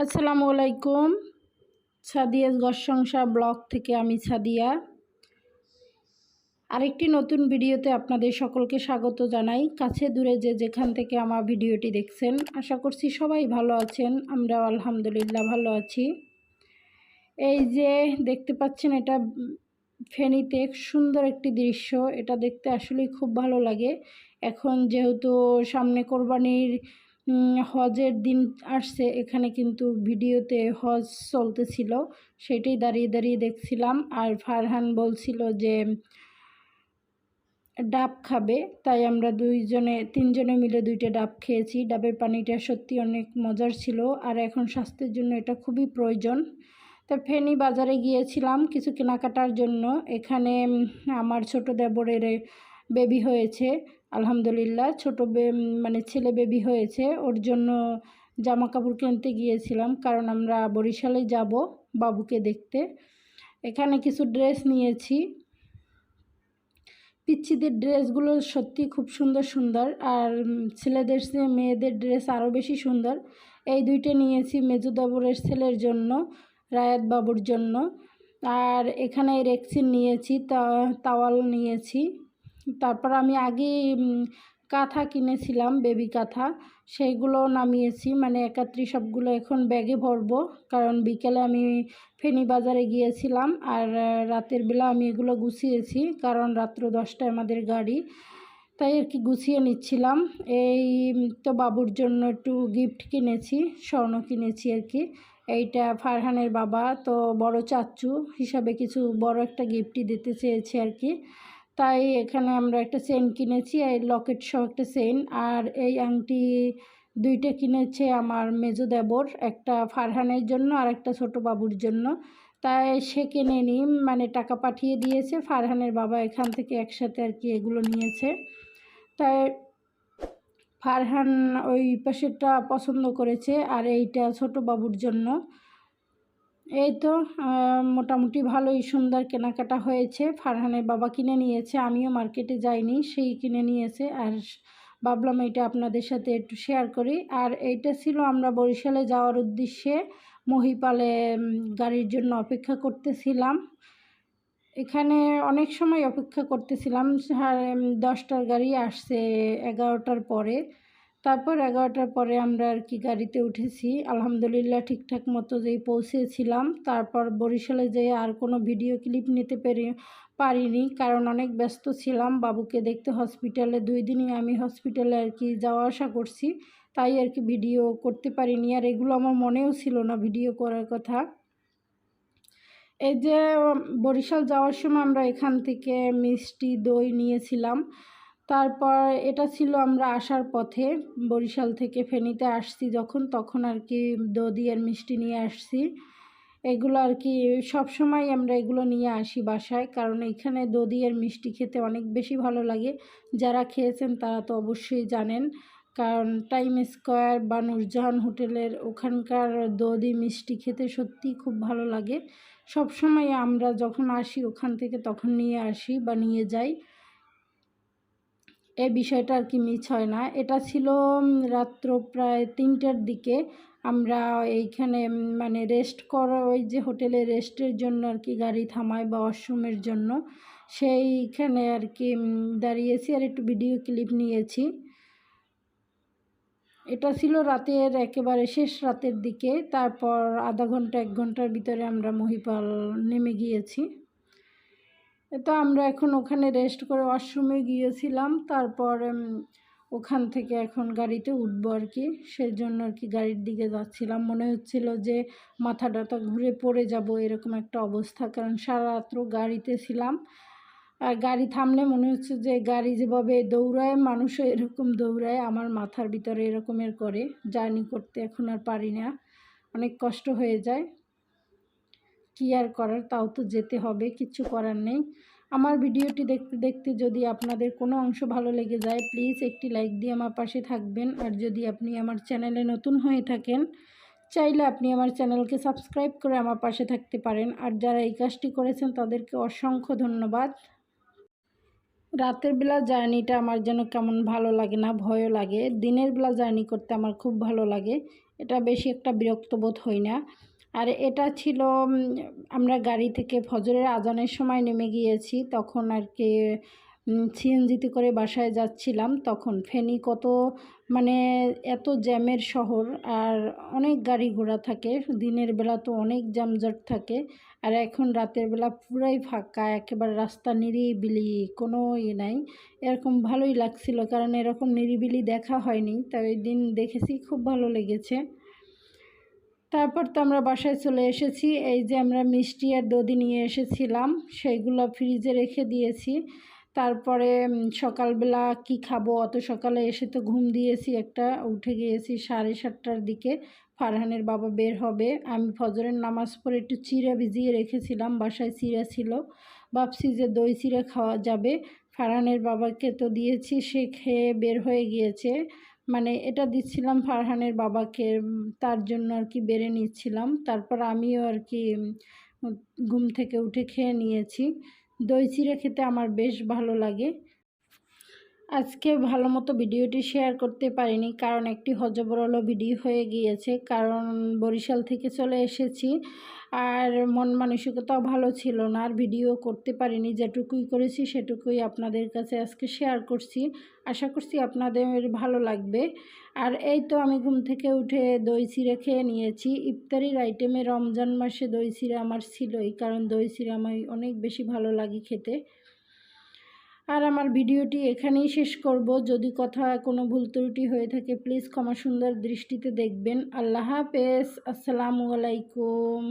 আসসালামু আলাইকুম। সাদিয়াস ঘর সংসার ব্লগ থেকে আমি সাদিয়া আরেকটি নতুন ভিডিওতে আপনাদের সকলকে স্বাগত জানাই। কাছে দূরে যে যেখান থেকে আমার ভিডিওটি দেখছেন, আশা করছি সবাই ভালো আছেন। আমরাও আলহামদুলিল্লাহ ভালো আছি। এই যে দেখতে পাচ্ছেন, এটা ফেনীতে সুন্দর একটি দৃশ্য। এটা দেখতে আসলেই খুব ভালো লাগে। এখন যেহেতু সামনে কোরবানির হজের দিন আসছে, এখানে কিন্তু ভিডিওতে হজ চলতেছিল, সেটাই দাঁড়িয়ে দাঁড়িয়ে দেখছিলাম। আর ফারহান বলছিল যে ডাব খাবে, তাই আমরা তিনজনে মিলে 2টা ডাব খেয়েছি। ডাবের পানিটা সত্যি অনেক মজার ছিল, আর এখন স্বাস্থ্যের জন্য এটা খুবই প্রয়োজন। তো ফেনী বাজারে গিয়েছিলাম কিছু কেনাকাটার জন্য। এখানে আমার ছোট দেবরের বেবি হয়েছে, আলহামদুলিল্লাহ। মানে ছেলে বেবি হয়েছে, ওর জন্য জামা কাপড় কিনতে গিয়েছিলাম, কারণ আমরা বরিশালে যাব বাবুকে দেখতে। এখানে কিছু ড্রেস নিয়েছি। পিচ্চিদের ড্রেসগুলো সত্যি খুব সুন্দর সুন্দর, আর ছেলেদের চেয়ে মেয়েদের ড্রেস আরও বেশি সুন্দর। এই 2টা নিয়েছি মেজো দেবরের ছেলের জন্য, রায়াত বাবুর জন্য। আর এখানে রেক্সিন নিয়েছি, তাওয়াল নিয়েছি। তারপর আমি আগে কাঁথা কিনেছিলাম, বেবি কাঁথা, সেইগুলো নামিয়েছি। মানে একাত্রি সবগুলো এখন ব্যাগে ভরবো, কারণ বিকেলে আমি ফেনী বাজারে গিয়েছিলাম, আর রাতের বেলা আমি এগুলো গুছিয়েছি, কারণ রাত্র 10টায় আমাদের গাড়ি, তাই আর কি গুছিয়ে নিচ্ছিলাম। এই তো বাবুর জন্য একটু গিফট কিনেছি, স্বর্ণ কিনেছি আর কি। এইটা ফারহানের বাবা তো বড় চাচু হিসাবে কিছু বড় একটা গিফটই দিতে চেয়েছে আর কি। তাই এখানে আমরা একটা চেন কিনেছি, এই লকেট সহ একটা চেন। আর এই আংটি 2টা কিনেছে আমার মেজো দেবর, একটা ফারহানের জন্য আর একটা ছোট বাবুর জন্য। তাই সে কিনে নি, মানে টাকা পাঠিয়ে দিয়েছে, ফারহানের বাবা এখান থেকে একসাথে আর কি এগুলো নিয়েছে। তাই ফারহান ওই পাশেরটা পছন্দ করেছে, আর এইটা ছোট বাবুর জন্য। এই তো মোটামুটি ভালোই সুন্দর কেনাকাটা হয়েছে। ফারহানের বাবা কিনে নিয়েছে, আমিও মার্কেটে যাইনি, সেই কিনে নিয়েছে। আর ভাবলাম এটা আপনাদের সাথে একটু শেয়ার করি। আর এইটা ছিল আমরা বরিশালে যাওয়ার উদ্দেশ্যে মহিপালে গাড়ির জন্য অপেক্ষা করতেছিলাম। এখানে অনেক সময় অপেক্ষা করতেছিলাম, 10টার গাড়ি আসছে 11টার পরে। তারপর 11টার পরে আমরা আর কি গাড়িতে উঠেছি, আলহামদুলিল্লাহ ঠিকঠাক মতো যেই পৌঁছেছিলাম। তারপর বরিশালে যেয়ে আর কোনো ভিডিও ক্লিপ নিতে পারিনি, কারণ অনেক ব্যস্ত ছিলাম বাবুকে দেখতে। হসপিটালে 2 দিনই আমি হসপিটালে আর কি যাওয়া আসা করছি, তাই আর কি ভিডিও করতে পারিনি। আর এগুলো আমার মনেও ছিল না ভিডিও করার কথা। এই যে বরিশাল যাওয়ার সময় আমরা এখান থেকে মিষ্টি দই নিয়েছিলাম। তারপর এটা ছিল আমরা আসার পথে, বরিশাল থেকে ফেনীতে আসছি যখন, তখন আর কি দধি আর মিষ্টি নিয়ে আসছি। এগুলো আর কি সব সময় আমরা এগুলো নিয়ে আসি বাসায়, কারণ এখানে দধি আর মিষ্টি খেতে অনেক বেশি ভালো লাগে। যারা খেয়েছেন তারা তো অবশ্যই জানেন, কারণ টাইম স্কোয়ার বা নূরজাহান হোটেলের ওখানকার দধি মিষ্টি খেতে সত্যিই খুব ভালো লাগে। সব সময় আমরা যখন আসি ওখান থেকে তখন নিয়ে আসি বা নিয়ে যাই, এই বিষয়টা আর কি মিস হয় না। এটা ছিল রাত্র প্রায় 3টার দিকে। আমরা এইখানে মানে রেস্ট করা, ওই যে হোটেলে রেস্টের জন্য আর কি গাড়ি থামায় বা ওয়াশরুমের জন্য, সেইখানে আর কি দাঁড়িয়েছি আর একটু ভিডিও ক্লিপ নিয়েছি। এটা ছিল রাতের একেবারে শেষ রাতের দিকে। তারপর আধা ঘন্টা 1 ঘন্টার ভিতরে আমরা মহিপাল নেমে গিয়েছি। তো আমরা এখন ওখানে রেস্ট করে ওয়াশরুমে গিয়েছিলাম। তারপর ওখান থেকে এখন গাড়িতে উঠবো আর কি, সেই জন্য আর কি গাড়ির দিকে যাচ্ছিলাম। মনে হচ্ছিল যে মাথা টাথা ঘুরে পড়ে যাব, এরকম একটা অবস্থা, কারণ সারা রাত্র গাড়িতে ছিলাম। আর গাড়ি থামলে মনে হচ্ছে যে গাড়ি যেভাবে দৌড়ায়, মানুষও এরকম দৌড়ায়, আমার মাথার ভিতরে এরকমের করে। জার্নি করতে এখন আর পারি না, অনেক কষ্ট হয়ে যায়। কী আর করার, তাও তো যেতে হবে, কিচ্ছু করার নেই। আমার ভিডিওটি দেখতে দেখতে যদি আপনাদের কোনো অংশ ভালো লেগে যায়, প্লিজ একটি লাইক দিয়ে আমার পাশে থাকবেন। আর যদি আপনি আমার চ্যানেলে নতুন হয়ে থাকেন, চাইলে আপনি আমার চ্যানেলকে সাবস্ক্রাইব করে আমার পাশে থাকতে পারেন। আর যারা এই কাজটি করেছেন তাদেরকে অসংখ্য ধন্যবাদ। রাতের বেলা জার্নিটা আমার যেন কেমন ভালো লাগে না, ভয়ও লাগে। দিনের বেলা জার্নি করতে আমার খুব ভালো লাগে, এটা বেশি একটা বিরক্ত বোধ হই না। আর এটা ছিল আমরা গাড়ি থেকে ফজরের আজানের সময় নেমে গিয়েছি, তখন আর কি সিএনজিতে করে বাসায় যাচ্ছিলাম। তখন ফেনী কত মানে এত জ্যামের শহর, আর অনেক গাড়ি ঘোড়া থাকে, দিনের বেলা তো অনেক যানজট থাকে। আর এখন রাতের বেলা পুরাই ফাঁকা, একেবারে রাস্তা নিরিবিলি, কোনো নাই। এরকম ভালোই লাগছিল, কারণ এরকম নিরিবিলি দেখা হয়নি, তাই ওই দিন দেখেছি, খুব ভালো লেগেছে। তারপর তো আমরা বাসায় চলে এসেছি। এই যে আমরা মিষ্টি আর দধি নিয়ে এসেছিলাম, সেইগুলো ফ্রিজে রেখে দিয়েছি। তারপরে সকালবেলা কি খাবো, অত সকালে এসে তো ঘুম দিয়েছি, একটা উঠে গিয়েছি 7:30টার দিকে। ফারহানের বাবা বের হবে, আমি ফজরের নামাজ পড়ে একটু চিড়া ভিজিয়ে রেখেছিলাম, বাসায় চিড়া ছিল, ভাবছি যে দই চিড়া খাওয়া যাবে। ফারহানের বাবাকে তো দিয়েছি, সে খেয়ে বের হয়ে গিয়েছে। মানে এটা দিচ্ছিলাম ফারহানের বাবাকে, তার জন্য আর কি বেড়ে নিচ্ছিলাম। তারপর আমিও আর কি ঘুম থেকে উঠে খেয়ে নিয়েছি। দই চিড়া খেতে আমার বেশ ভালো লাগে। আজকে ভালো মতো ভিডিওটি শেয়ার করতে পারিনি, কারণ একটি হযবরল ভিডিও হয়ে গিয়েছে, কারণ বরিশাল থেকে চলে এসেছি আর মন মানসিকতাও ভালো ছিল না, আর ভিডিও করতে পারিনি। যেটুকুই করেছি সেটুকুই আপনাদের কাছে আজকে শেয়ার করছি, আশা করছি আপনাদের ভালো লাগবে। আর এই তো আমি ঘুম থেকে উঠে দই চিড়া খেয়ে নিয়েছি। ইফতারির আইটেমে রমজান মাসে দই চিড়া আমার ছিলই, কারণ দই চিড়া আমার অনেক বেশি ভালো লাগে খেতে। আর আমার ভিডিওটি এখানেই শেষ করব। যদি কথা কোনো ভুল ত্রুটি হয়ে থাকে প্লিজ ক্ষমা সুন্দর দৃষ্টিতে দেখবেন। আল্লাহ হাফেজ, আসসালামু আলাইকুম।